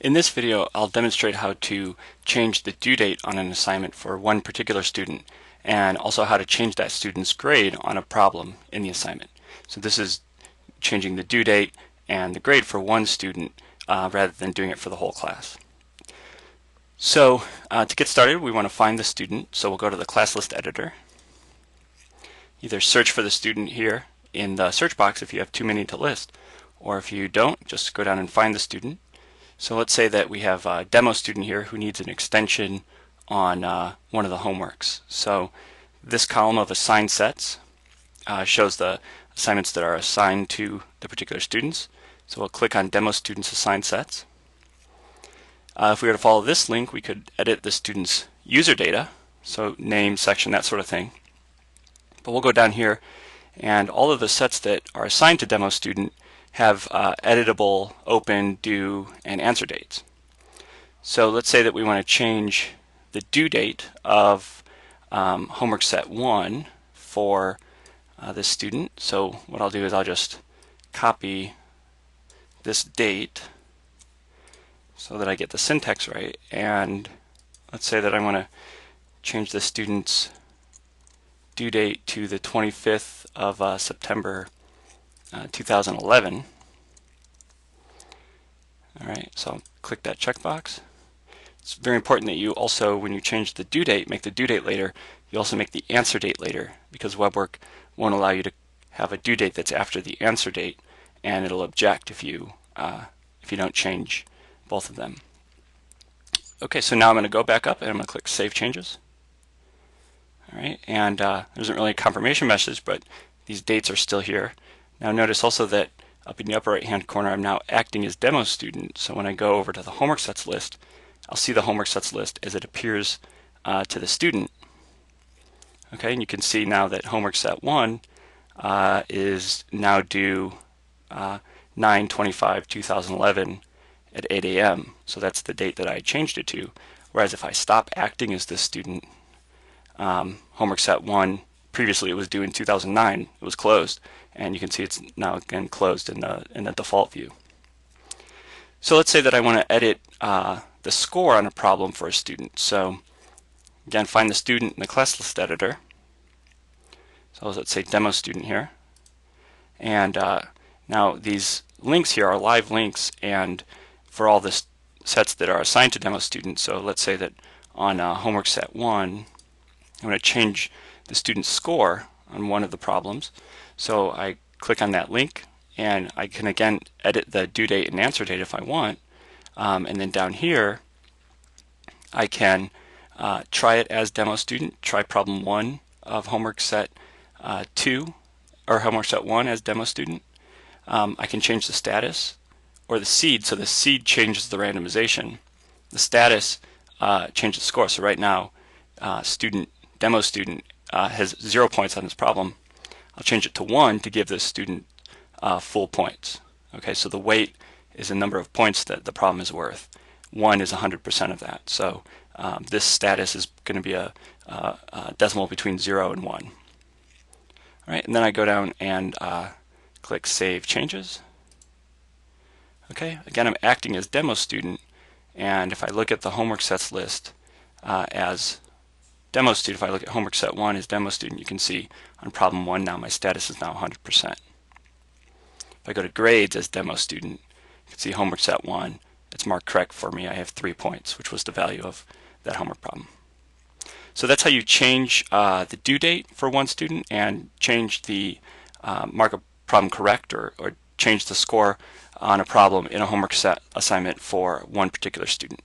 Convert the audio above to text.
In this video, I'll demonstrate how to change the due date on an assignment for one particular student, and also how to change that student's grade on a problem in the assignment. So this is changing the due date and the grade for one student rather than doing it for the whole class. So to get started, we want to find the student. So we'll go to the class list editor. Either search for the student here in the search box if you have too many to list, or if you don't, just go down and find the student. So let's say that we have a demo student here who needs an extension on one of the homeworks. So this column of assigned sets shows the assignments that are assigned to the particular students. So we'll click on demo students assigned sets. If we were to follow this link, we could edit the student's user data, so name, section, that sort of thing. But we'll go down here, and all of the sets that are assigned to demo student have editable, open, due, and answer dates. So let's say that we want to change the due date of homework set 1 for this student. So what I'll do is I'll just copy this date so that I get the syntax right, and let's say that I want to change the student's due date to the 25th of September 2011. Alright, so I'll click that checkbox. It's very important that you also, when you change the due date, make the due date later, you also make the answer date later, because WeBWorK won't allow you to have a due date that's after the answer date, and it'll object if you don't change both of them. Okay, so now I'm going to go back up and I'm going to click Save Changes. Alright, and there isn't really a confirmation message, but these dates are still here. Now notice also that up in the upper right hand corner I'm now acting as demo student, so when I go over to the homework sets list, I'll see the homework sets list as it appears to the student. Okay, and you can see now that homework set 1 is now due 9/25/2011 at 8 a.m. So that's the date that I changed it to. Whereas if I stop acting as this student, homework set 1, previously it was due in 2009, it was closed, and you can see it's now again closed in the default view. So let's say that I want to edit the score on a problem for a student. So again, find the student in the class list editor. So let's say demo student here, and now these links here are live links, and for all the sets that are assigned to demo students. So let's say that on homework set 1, I'm going to change the student's score on one of the problems. So I click on that link, and I can again edit the due date and answer date if I want. And then down here, I can try it as demo student, try problem 1 of homework set 2, or homework set 1 as demo student. I can change the status or the seed. So the seed changes the randomization. The status changes the score. So right now, demo student has 0 points on this problem. I'll change it to 1 to give this student full points. Okay, so the weight is the number of points that the problem is worth. 1 is 100% of that. So this status is going to be a decimal between 0 and 1. All right, and then I go down and click Save Changes. Okay, again I'm acting as demo student, and if I look at the homework sets list as demo student, if I look at homework set 1 as demo student, you can see on problem 1 now my status is now 100%. If I go to grades as demo student, you can see homework set 1, it's marked correct for me. I have 3 points, which was the value of that homework problem. So that's how you change the due date for one student and change the mark a problem correct, or change the score on a problem in a homework set assignment for one particular student.